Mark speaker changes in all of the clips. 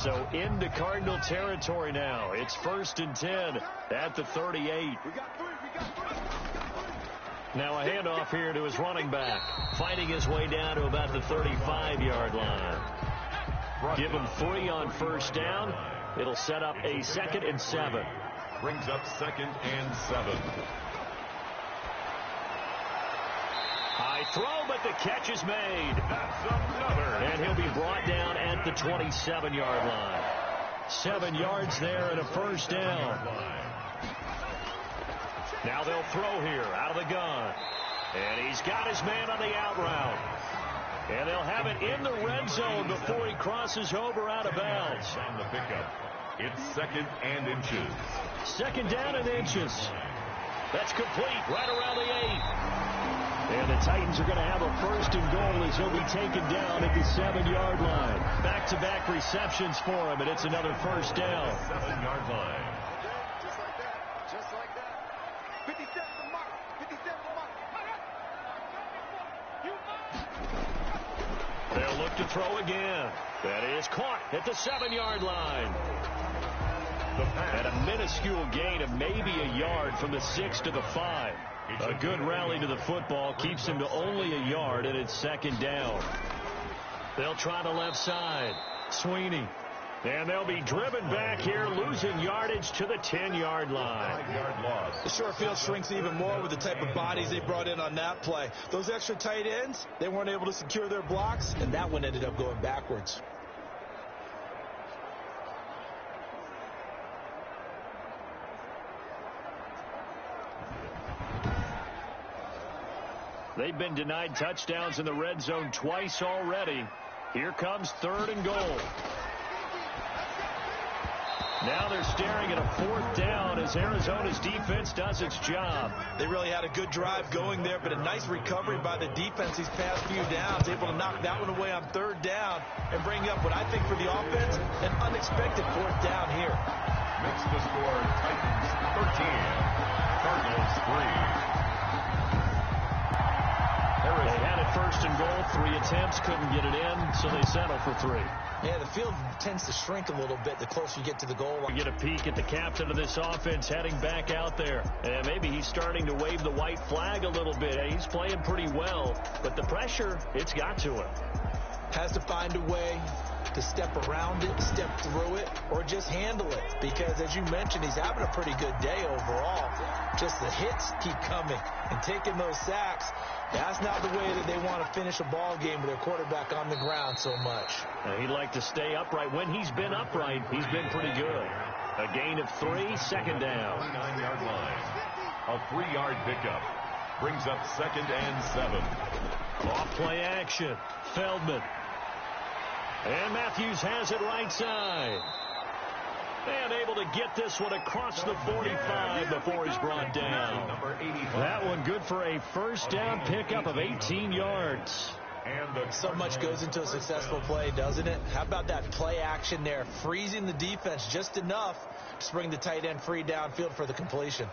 Speaker 1: So into Cardinal territory now. It's 1st and 10 at the 38. Now a handoff here to his running back. Fighting his way down to about the 35-yard line. Give him 3 on 1st down. It'll set up a 2nd and 7.
Speaker 2: Brings up 2nd and 7.
Speaker 1: High throw, but the catch is made.
Speaker 2: That's another.
Speaker 1: And he'll be brought down at the 27-yard line. 7 yards there and a 1st down. Now they'll throw here out of the gun. And he's got his man on the out route. And they'll have it in the red zone before he crosses over out of bounds.
Speaker 2: On the pickup. It's 2nd and inches.
Speaker 1: 2nd down and inches. That's complete right around the 8. And the Titans are going to have a 1st and goal as he'll be taken down at the 7-yard line. Back-to-back receptions for him, and it's another 1st down.
Speaker 2: 7-yard line.
Speaker 3: Just like that. 57 the mark. 57 the mark.
Speaker 1: They'll look to throw again. That is caught at the 7-yard line. And a minuscule gain of maybe a yard from the 6 to the 5. A good rally to the football keeps him to only a yard, and it's 2nd down. They'll try the left side. Sweeney. And they'll be driven back here, losing yardage to the 10-yard line.
Speaker 2: 5-yard loss.
Speaker 4: The short field shrinks even more with the type of bodies they brought in on that play. Those extra tight ends, they weren't able to secure their blocks, and that one ended up going backwards.
Speaker 1: They've been denied touchdowns in the red zone twice already. Here comes 3rd and goal. Now they're staring at a 4th down as Arizona's defense does its job.
Speaker 4: They really had a good drive going there, but a nice recovery by the defense these past few downs, able to knock that one away on 3rd down and bring up what I think for the offense, an unexpected 4th down here.
Speaker 2: Makes the score Titans 13, Cardinals 3.
Speaker 1: They had it 1st and goal, 3 attempts, couldn't get it in, so they settle for 3.
Speaker 4: Yeah, the field tends to shrink a little bit the closer you get to the goal line.
Speaker 1: We get a peek at the captain of this offense heading back out there. And maybe he's starting to wave the white flag a little bit. He's playing pretty well, but the pressure, it's got to him.
Speaker 4: Has to find a way to step around it, step through it, or just handle it. Because, as you mentioned, he's having a pretty good day overall. Just the hits keep coming and taking those sacks. That's not the way that they want to finish a ball game with their quarterback on the ground so much.
Speaker 1: He'd like to stay upright. When he's been upright, he's been pretty good. A gain of 3, 2nd down.
Speaker 2: 9-yard line. A 3-yard pickup. Brings up 2nd and 7.
Speaker 1: Off play action. Feldman. And Matthews has it right side. And able to get this one across the 45 before he's brought down. That one good for a 1st down pickup of 18 yards.
Speaker 2: And
Speaker 4: so much goes into a successful play, doesn't it? How about that play action there? Freezing the defense just enough to bring the tight end free downfield for the completion.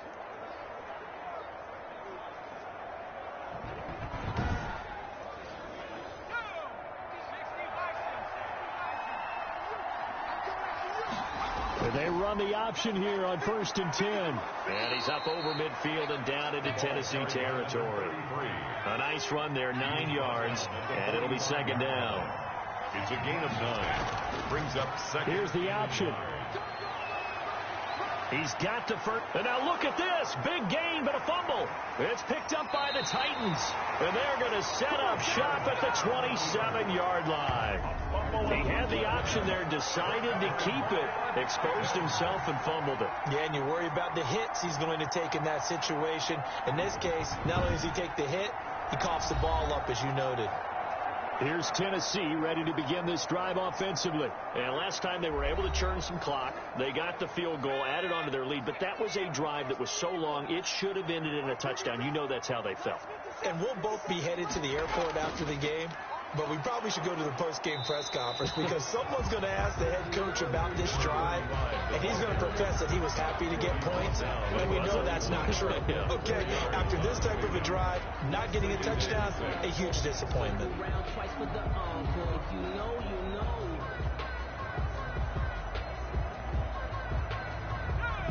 Speaker 1: They run the option here on 1st and 10. And he's up over midfield and down into Tennessee territory. A nice run there, 9 yards, and it'll be 2nd down.
Speaker 2: It's a gain of 9. Brings up 2nd.
Speaker 1: Here's the option. He's got to first. And now look at this. Big gain, but a fumble. It's picked up by the Titans. And they're going to set up shop at the 27-yard line. He had the option there, decided to keep it, exposed himself and fumbled it.
Speaker 4: Yeah, and you worry about the hits he's going to take in that situation. In this case, not only does he take the hit, he coughs the ball up, as you noted.
Speaker 1: Here's Tennessee ready to begin this drive offensively. And last time they were able to churn some clock. They got the field goal, added on to their lead. But that was a drive that was so long, it should have ended in a touchdown. You know that's how they felt.
Speaker 4: And we'll both be headed to the airport after the game. But we probably should go to the post-game press conference because someone's going to ask the head coach about this drive, and he's going to profess that he was happy to get points, and we know that's not true. Okay, after this type of a drive, not getting a touchdown, a huge disappointment.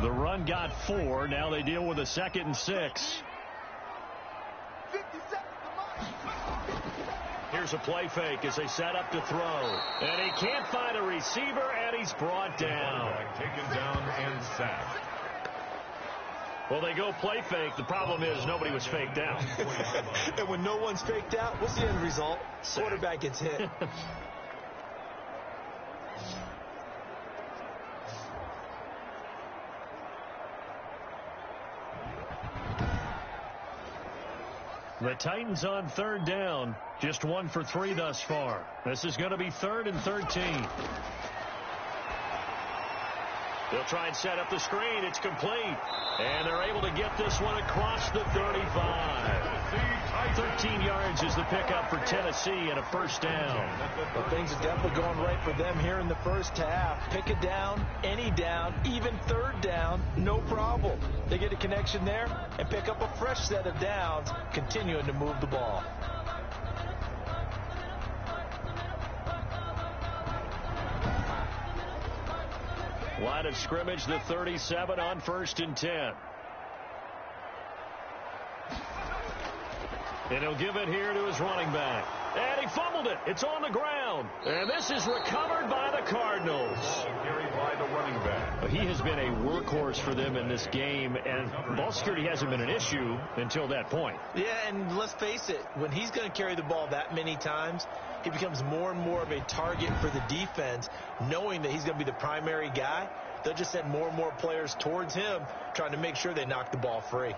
Speaker 1: The run got 4. Now they deal with a 2nd and 6. Here's a play fake as they set up to throw. And he can't find a receiver, and he's brought down.
Speaker 2: Taken down and sacked.
Speaker 1: Well, they go play fake. The problem is nobody was faked out.
Speaker 4: And when no one's faked out, what's the end result? Quarterback gets hit.
Speaker 1: The Titans on 3rd down. Just 1 for 3 thus far. This is going to be 3rd and 13. They'll try and set up the screen. It's complete. And they're able to get this one across the 35. 13 yards is the pickup for Tennessee and a 1st down.
Speaker 4: Well, things are definitely going right for them here in the first half. Pick a down, any down, even 3rd down, no problem. They get a connection there and pick up a fresh set of downs, continuing to move the ball.
Speaker 1: Line of scrimmage, the 37 on 1st and 10. And he'll give it here to his running back. And he fumbled it. It's on the ground. And this is recovered by the Cardinals.
Speaker 2: Carried by the running back.
Speaker 1: He has been a workhorse for them in this game, and ball security hasn't been an issue until that point.
Speaker 4: Yeah, and let's face it, when he's going to carry the ball that many times, he becomes more and more of a target for the defense, knowing that he's going to be the primary guy. They'll just send more and more players towards him, trying to make sure they knock the ball free.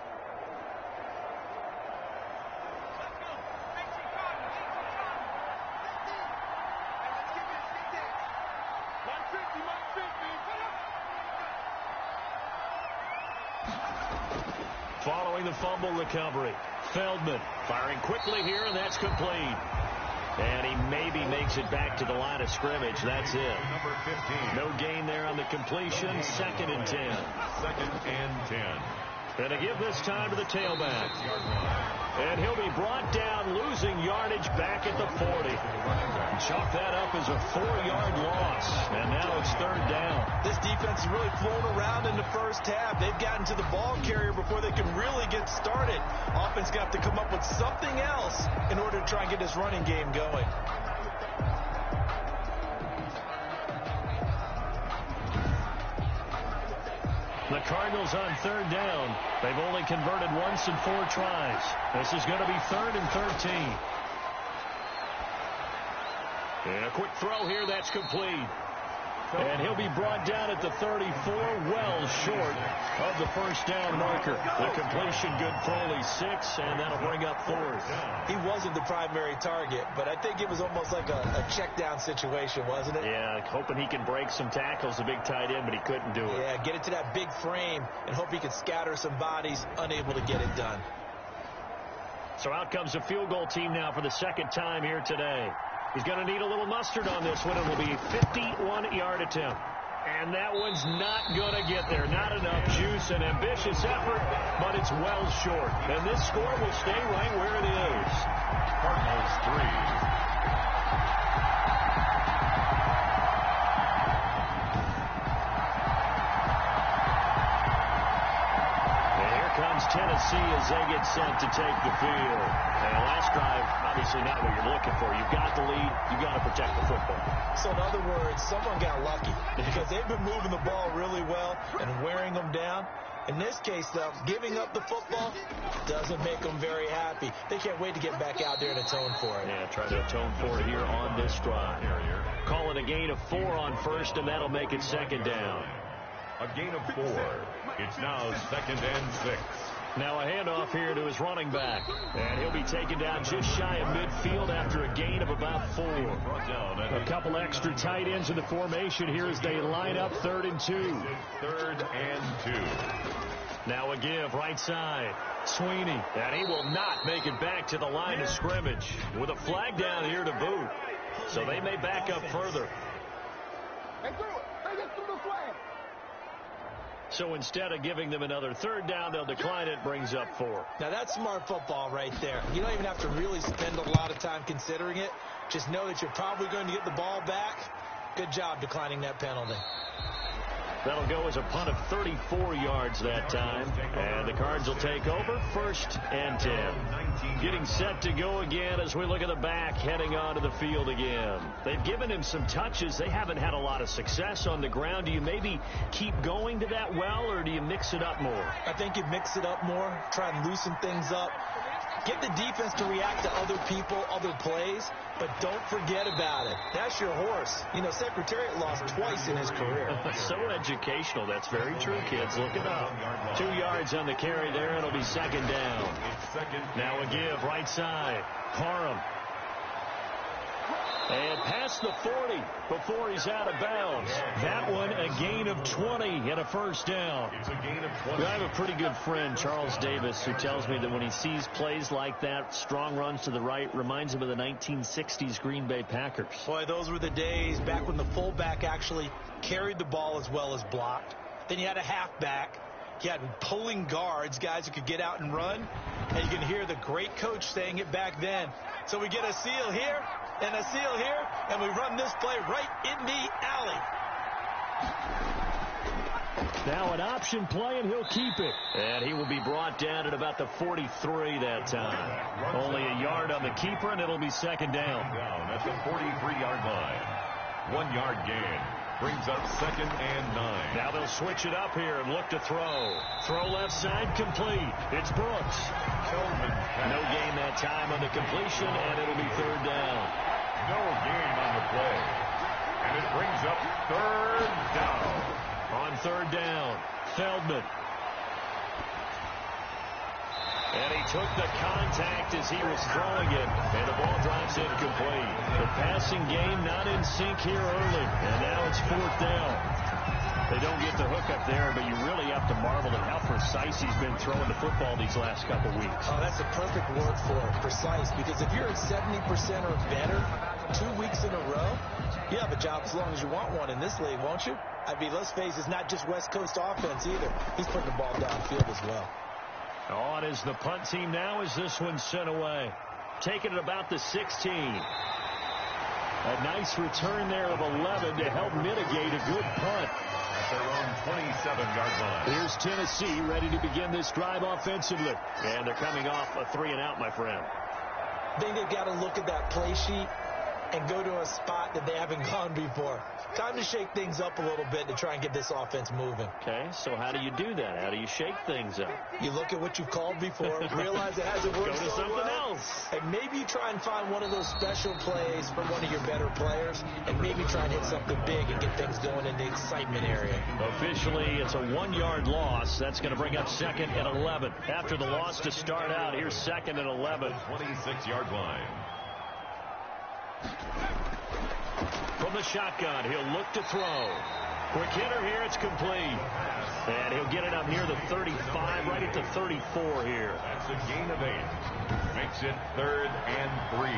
Speaker 1: Following the fumble recovery, Feldman firing quickly here, and that's complete. And he maybe makes it back to the line of scrimmage. That's it.
Speaker 2: Number 15.
Speaker 1: No gain there on the completion. 2nd and 10.
Speaker 2: 2nd and 10.
Speaker 1: And to give this time to the tailback. And he'll be brought down, losing yardage back at the 40. Chalk that up as a 4-yard loss. And now it's 3rd down.
Speaker 4: This defense is really flown around in the first half. They've gotten to the ball carrier before they can really get started. Offense got to come up with something else in order to try and get this running game going.
Speaker 1: The Cardinals on 3rd down. They've only converted once in 4 tries. This is going to be 3rd and 13. And a quick throw here. That's complete. And he'll be brought down at the 34, well short of the 1st down marker. The completion good for only 6, and that'll bring up 4th.
Speaker 4: He wasn't the primary target, but I think it was almost like a check down situation, wasn't it?
Speaker 1: Yeah, hoping he can break some tackles, the big tight end, but he couldn't do it.
Speaker 4: Yeah, get it to that big frame and hope he can scatter some bodies, unable to get it done.
Speaker 1: So out comes the field goal team now for the 2nd time here today. He's going to need a little mustard on this one. It will be a 51-yard attempt. And that one's not going to get there. Not enough juice. An ambitious effort, but it's well short. And this score will stay right where it is.
Speaker 2: Cardinals 3.
Speaker 1: Tennessee as they get set to take the field. And last drive, obviously not what you're looking for. You've got the lead. You've got to protect the football.
Speaker 4: So in other words, someone got lucky because they've been moving the ball really well and wearing them down. In this case, though, giving up the football doesn't make them very happy. They can't wait to get back out there and atone for it.
Speaker 1: Yeah, try to atone for it here on this drive. Call it a gain of 4 on 1st, and that'll make it 2nd down.
Speaker 2: A gain of 4. It's now 2nd and 6.
Speaker 1: Now a handoff here to his running back. And he'll be taken down just shy of midfield after a gain of about 4. A couple extra tight ends in the formation here as they line up 3rd and 2.
Speaker 2: 3rd and 2.
Speaker 1: Now a give right side. Sweeney. And he will not make it back to the line of scrimmage with a flag down here to boot. So they may back up further. So instead of giving them another 3rd down, they'll decline it, brings up 4.
Speaker 4: Now that's smart football right there. You don't even have to really spend a lot of time considering it. Just know that you're probably going to get the ball back. Good job declining that penalty.
Speaker 1: That'll go as a punt of 34 yards that time. And the Cards will take over 1st and 10. Getting set to go again as we look at the back heading onto the field again. They've given him some touches. They haven't had a lot of success on the ground. Do you maybe keep going to that well, or do you mix it up more?
Speaker 4: I think you mix it up more, try and loosen things up. Get the defense to react to other people, other plays, but don't forget about it. That's your horse. You know, Secretariat lost twice in his career.
Speaker 1: So educational. That's very true, kids. Look it up. 2 yards on the carry there. It'll be 2nd down. Now a give right side. Parham. And past the 40 before he's out of bounds. That one a gain of 20 and a 1st down.
Speaker 2: It's a gain of 20.
Speaker 1: I have a pretty good friend, Charles Davis, who tells me that when he sees plays like that, strong runs to the right, reminds him of the 1960s Green Bay Packers.
Speaker 4: Boy, those were the days back when the fullback actually carried the ball as well as blocked. Then you had a halfback. You had pulling guards, guys who could get out and run. And you can hear the great coach saying it back then. So we get a seal here and a seal here, and we run this play right in the alley.
Speaker 1: Now an option play, and he'll keep it. And he will be brought down at about the 43 that time. Only a yard on the keeper, and it'll be 2nd down.
Speaker 2: Down at the 43-yard line. 1 yard gain. Brings up 2nd and 9.
Speaker 1: Now they'll switch it up here and look to throw. Throw left side, complete. It's Brooks. No gain that time on the completion, and it'll be 3rd down.
Speaker 2: No gain on the play. And it brings up 3rd down.
Speaker 1: On 3rd down, Feldman. And he took the contact as he was throwing it, and the ball drops incomplete. The passing game not in sync here early, and now it's 4th down. They don't get the hook up there, but you really have to marvel at how precise he's been throwing the football these last couple weeks.
Speaker 4: Oh, that's a perfect word for it, precise, because if you're at 70% or better 2 weeks in a row, you have a job as long as you want one in this league, won't you? I mean, let's face it, it's not just West Coast offense either. He's putting the ball downfield as well.
Speaker 1: On is the punt team now as this one's sent away. Taking it about the 16. A nice return there of 11 to help mitigate a good punt.
Speaker 2: At their own 27-yard line.
Speaker 1: Here's Tennessee ready to begin this drive offensively. And they're coming off a 3-and-out, my friend.
Speaker 4: I think they've got to look at that play sheet and go to a spot that they haven't gone before. Time to shake things up a little bit to try and get this offense moving.
Speaker 1: Okay, so how do you do that? How do you shake things up?
Speaker 4: You look at what you've called before, realize it hasn't worked
Speaker 1: Go to
Speaker 4: so
Speaker 1: something
Speaker 4: well,
Speaker 1: else.
Speaker 4: and maybe you try and find one of those special plays from one of your better players, and maybe try and hit something big and get things going in the excitement area.
Speaker 1: Officially, it's a 1-yard loss. That's going to bring up 2nd and 11. After the loss to start out, here's 2nd and 11.
Speaker 2: 26-yard line.
Speaker 1: From the shotgun, he'll look to throw. Quick hitter here, it's complete. And he'll get it up near the 35, right at the 34 here.
Speaker 2: That's a gain of 8. Makes it 3rd and 3.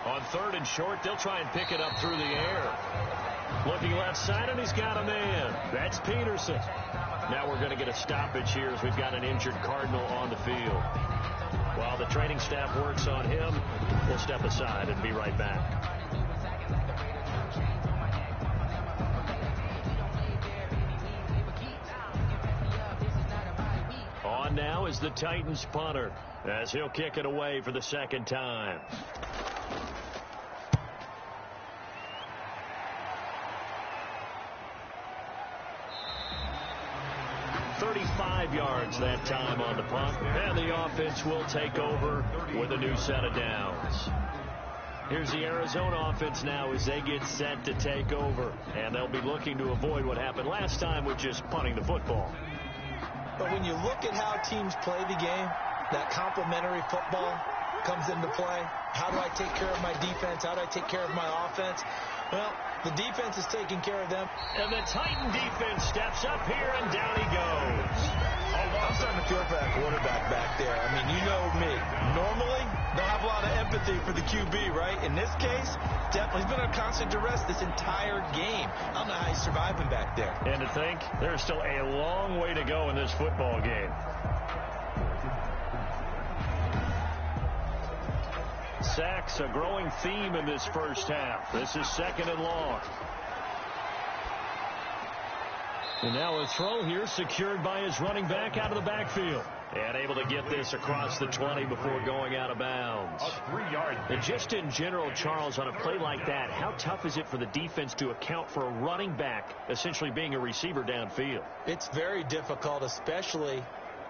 Speaker 1: On 3rd and short, they'll try and pick it up through the air. Looking left side, and he's got a man. That's Peterson. Now we're going to get a stoppage here as we've got an injured Cardinal on the field. While the training staff works on him, we'll step aside and be right back. On now is the Titans punter as he'll kick it away for the 2nd time. 35 yards that time on the punt, and the offense will take over with a new set of downs. Here's the Arizona offense now as they get set to take over, and they'll be looking to avoid what happened last time with just punting the football.
Speaker 4: But when you look at how teams play the game, that complementary football comes into play. How do I take care of my defense? How do I take care of my offense? Well, the defense is taking care of them.
Speaker 1: And the Titan defense steps up here, and down he goes.
Speaker 4: I'm starting to feel for that quarterback back there. I mean, you know me. Normally, don't have a lot lot of empathy for the QB, right? In this case, definitely he's been on constant duress this entire game. I don't know how he's surviving back there.
Speaker 1: And to think, there's still a long way to go in this football game. Sacks, a growing theme in this first half. This is 2nd and long. And now a throw here secured by his running back out of the backfield. And able to get this across the 20 before going out of bounds.
Speaker 2: A 3-yard.
Speaker 1: And just in general, Charles, on a play like that, how tough is it for the defense to account for a running back essentially being a receiver downfield?
Speaker 4: It's very difficult, especially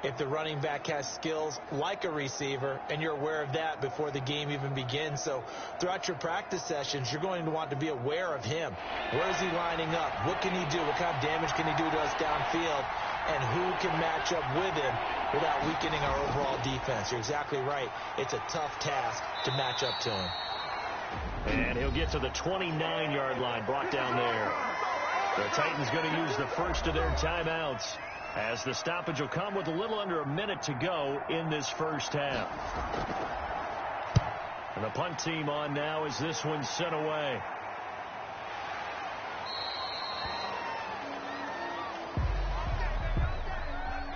Speaker 4: if the running back has skills like a receiver, and you're aware of that before the game even begins. So throughout your practice sessions, you're going to want to be aware of him. Where is he lining up? What can he do? What kind of damage can he do to us downfield? And who can match up with him without weakening our overall defense? You're exactly right. It's a tough task to match up to him.
Speaker 1: And he'll get to the 29-yard line, brought down there. The Titans going to use the first of their timeouts, as the stoppage will come with a little under a minute to go in this first half. And the punt team on now as this one's sent away.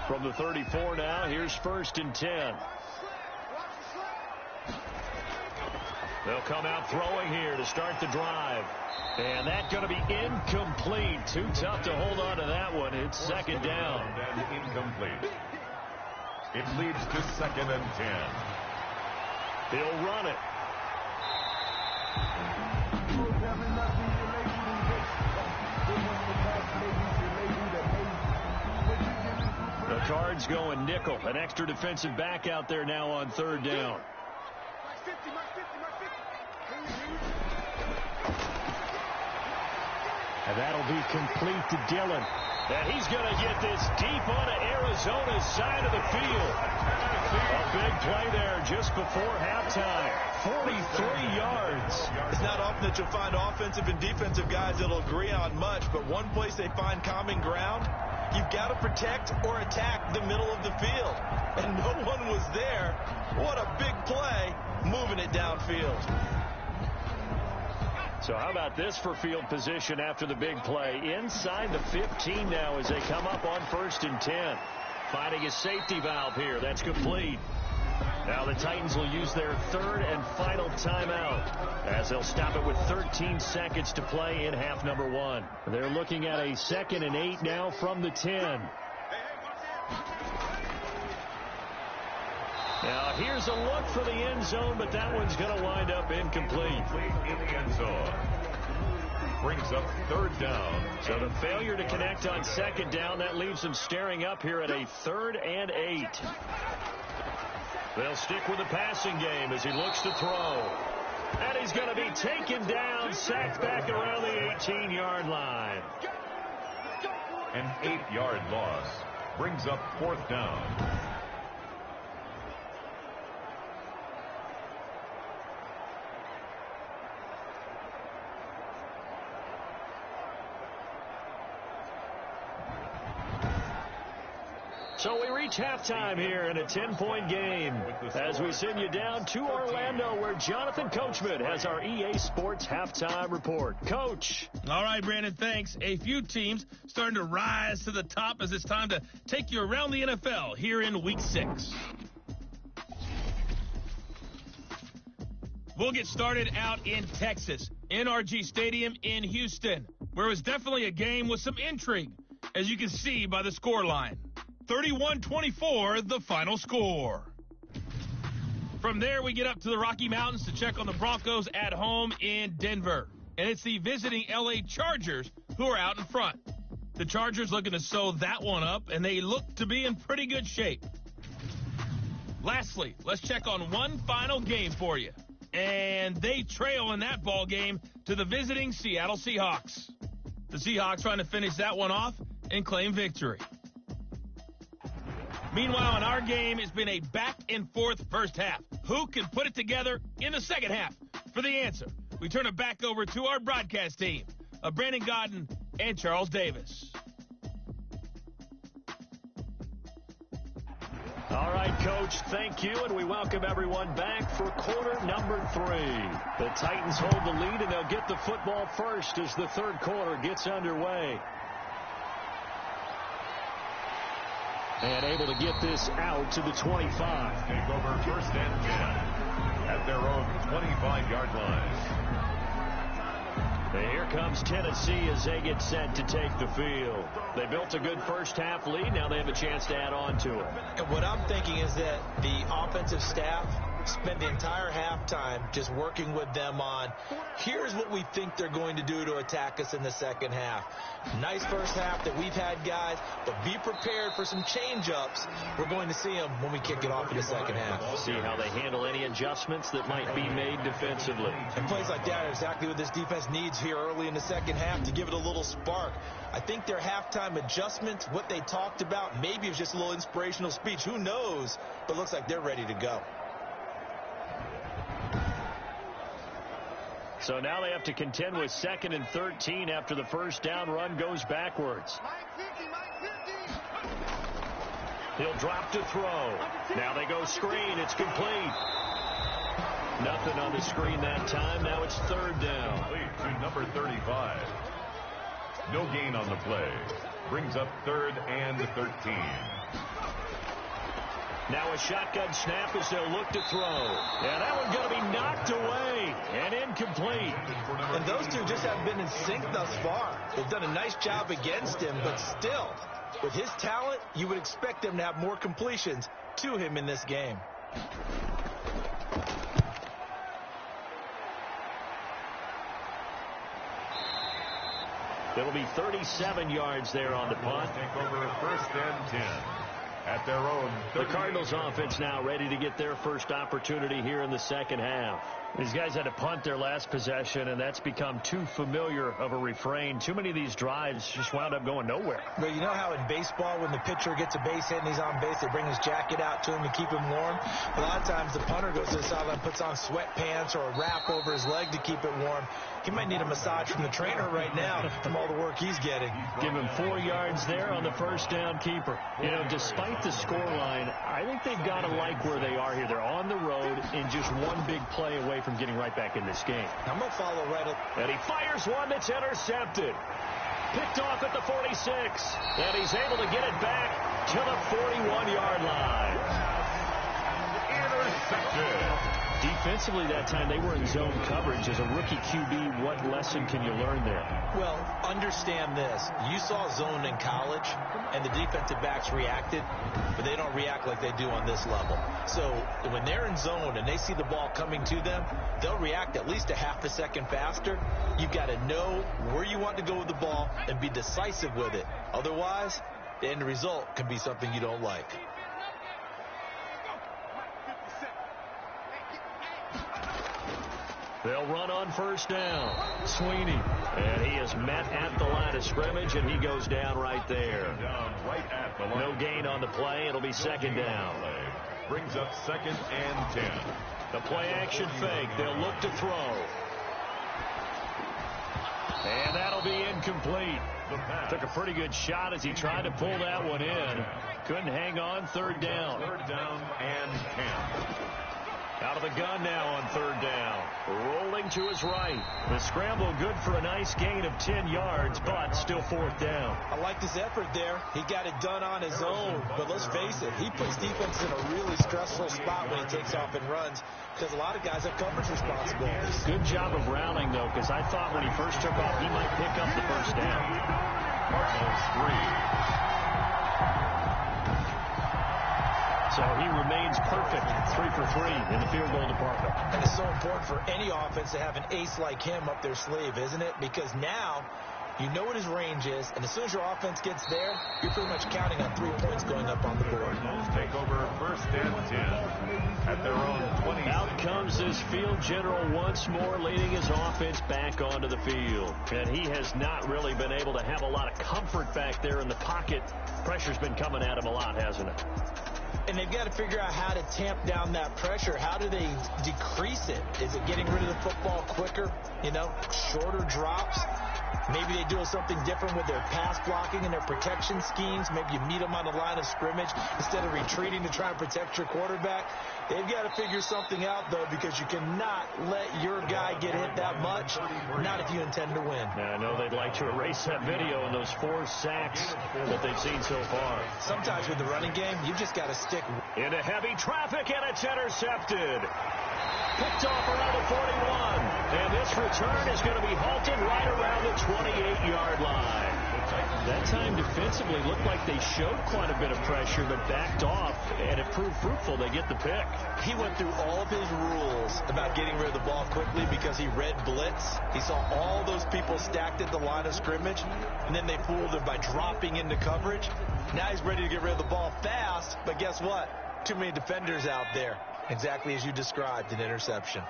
Speaker 1: From the 34 now, here's 1st and 10. They'll come out throwing here to start the drive. And that's going to be incomplete. Too tough to hold on to that one. It's 2nd down.
Speaker 2: And incomplete. It leads to 2nd and 10.
Speaker 1: He'll run it. The Cards going nickel. An extra defensive back out there now on 3rd down. And that'll be complete to Dillon. And he's going to get this deep onto Arizona's side of the field. A big play there just before halftime. 43 yards.
Speaker 4: It's not often that you'll find offensive and defensive guys that'll agree on much, but one place they find common ground, you've got to protect or attack the middle of the field. And no one was there. What a big play, moving it downfield.
Speaker 1: So how about this for field position after the big play? Inside the 15 now as they come up on 1st and 10. Finding a safety valve here. That's complete. Now the Titans will use their 3rd and final timeout as they'll stop it with 13 seconds to play in half number 1. They're looking at a 2nd and 8 now from the 10. Now here's a look for the end zone, but that one's going to wind up incomplete.
Speaker 2: In the end zone. Brings up 3rd down.
Speaker 1: So the failure to connect on 2nd down, that leaves them staring up here at a 3rd and 8. They'll stick with the passing game as he looks to throw. And he's going to be taken down, sacked back around the 18-yard line.
Speaker 2: An 8-yard loss. Brings up 4th down.
Speaker 1: So we reach halftime here in a 10-point game as we send you down to Orlando where Jonathan Coachman has our EA Sports halftime report. Coach.
Speaker 5: All right, Brandon, thanks. A few teams starting to rise to the top as it's time to take you around the NFL here in Week 6. We'll get started out in Texas, NRG Stadium in Houston, where it was definitely a game with some intrigue, as you can see by the scoreline. 31-24, the final score. From there, we get up to the Rocky Mountains to check on the Broncos at home in Denver. And it's the visiting LA Chargers who are out in front. The Chargers looking to sew that one up, and they look to be in pretty good shape. Lastly, let's check on one final game for you. And they trail in that ball game to the visiting Seattle Seahawks. The Seahawks trying to finish that one off and claim victory. Meanwhile, in our game, it's been a back-and-forth first half. Who can put it together in the second half? For the answer, we turn it back over to our broadcast team of Brandon Godden and Charles Davis.
Speaker 1: All right, Coach, thank you, and we welcome everyone back for quarter number 3. The Titans hold the lead, and they'll get the football first as the third quarter gets underway. And able to get this out to the 25.
Speaker 2: Take over first and 10 at their own 25-yard line.
Speaker 1: And here comes Tennessee as they get set to take the field. They built a good first-half lead. Now they have a chance to add on to it.
Speaker 4: And what I'm thinking is that the offensive staff spent the entire halftime just working with them on, here's what we think they're going to do to attack us in the second half. Nice first half that we've had, guys, but be prepared for some change-ups. We're going to see them when we kick it off in the second half.
Speaker 1: See how they handle any adjustments that might be made defensively.
Speaker 4: And plays like that are exactly what this defense needs here early in the second half to give it a little spark. I think their halftime adjustments, what they talked about, maybe it was just a little inspirational speech. Who knows? But it looks like they're ready to go.
Speaker 1: So now they have to contend with 2nd and 13 after the first down run goes backwards. He'll drop to throw. Now they go screen. It's complete. Nothing on the screen that time. Now it's third down.
Speaker 2: Complete to number 35. No gain on the play. Brings up 3rd and 13.
Speaker 1: Now a shotgun snap as they'll look to throw. And that one's going to be knocked away and incomplete.
Speaker 4: And those two just haven't been in sync thus far. They've done a nice job against him, but still, with his talent, you would expect them to have more completions to him in this game.
Speaker 1: It'll be 37 yards there on the punt.
Speaker 2: Take over 1st and 10 at their own.
Speaker 1: The Cardinals offense now ready to get their first opportunity here in the second half. These guys had to punt their last possession, and that's become too familiar of a refrain. Too many of these drives just wound up going nowhere.
Speaker 4: But you know how in baseball, when the pitcher gets a base hit and he's on base, they bring his jacket out to him to keep him warm? A lot of times the punter goes to the sideline, puts on sweatpants or a wrap over his leg to keep it warm. He might need a massage from the trainer right now from all the work he's getting.
Speaker 1: Give him 4 yards there on the first down keeper. You know, despite the scoreline, I think they've got to like where they are here. They're on the road and just one big play away from getting right back in this game.
Speaker 4: I'm going to follow right up.
Speaker 1: And he fires one that's intercepted. Picked off at the 46. And he's able to get it back to the 41-yard line.
Speaker 2: Intercepted.
Speaker 1: Defensively that time, they were in zone coverage. As a rookie QB, what lesson can you learn there?
Speaker 4: Well, understand this. You saw zone in college, and the defensive backs reacted, but they don't react like they do on this level. So when they're in zone and they see the ball coming to them, they'll react at least a half a second faster. You've got to know where you want to go with the ball and be decisive with it. Otherwise, the end result can be something you don't like.
Speaker 1: They'll run on first down. Sweeney. And he is met at the line of scrimmage, and he goes down right there.
Speaker 2: Down right at the line.
Speaker 1: No gain on the play. It'll be second down.
Speaker 2: Brings up 2nd and 10.
Speaker 1: The play action fake. They'll look to throw. And that'll be incomplete. Took a pretty good shot as he tried to pull that one in. Couldn't hang on. Third down.
Speaker 2: 3rd down and 10.
Speaker 1: Out of the gun now on third down. Rolling to his right. The scramble good for a nice gain of 10 yards, but still 4th down.
Speaker 4: I like his effort there. He got it done on his own. But let's face it, he puts defense in a really stressful spot when he takes off and runs because a lot of guys have coverage responsibilities.
Speaker 1: Good job of rallying, though, because I thought when he first took off, he might pick up the first down.
Speaker 2: Cardinals 3.
Speaker 1: So he remains perfect, 3 for 3 in the field goal department.
Speaker 4: And it's so important for any offense to have an ace like him up their sleeve, isn't it? Because now you know what his range is, and as soon as your offense gets there, you're pretty much counting on 3 points going up on the board.
Speaker 2: Take over 1st and 10 at their own 20.
Speaker 1: Out comes this field general once more, leading his offense back onto the field. And he has not really been able to have a lot of comfort back there in the pocket. Pressure's been coming at him a lot, hasn't it?
Speaker 4: And they've got to figure out how to tamp down that pressure. How do they decrease it? Is it getting rid of the football quicker? Shorter drops? Maybe they do something different with their pass blocking and their protection schemes. Maybe you meet them on the line of scrimmage instead of retreating to try and protect your quarterback. They've got to figure something out, though, because you cannot let your guy get hit that much, not if you intend to win.
Speaker 1: Yeah, I know they'd like to erase that video and those 4 sacks that they've seen so far.
Speaker 4: Sometimes with the running game, you've just got to stick.
Speaker 1: Into heavy traffic, and it's intercepted. Picked off around the 41. And this return is going to be halted right around the 28-yard line. That time defensively looked like they showed quite a bit of pressure, but backed off, and it proved fruitful. They get the pick.
Speaker 4: He went through all of his rules about getting rid of the ball quickly because he read blitz. He saw all those people stacked at the line of scrimmage, and then they fooled him by dropping into coverage. Now he's ready to get rid of the ball fast, but guess what? Too many defenders out there. Exactly as you described, an interception.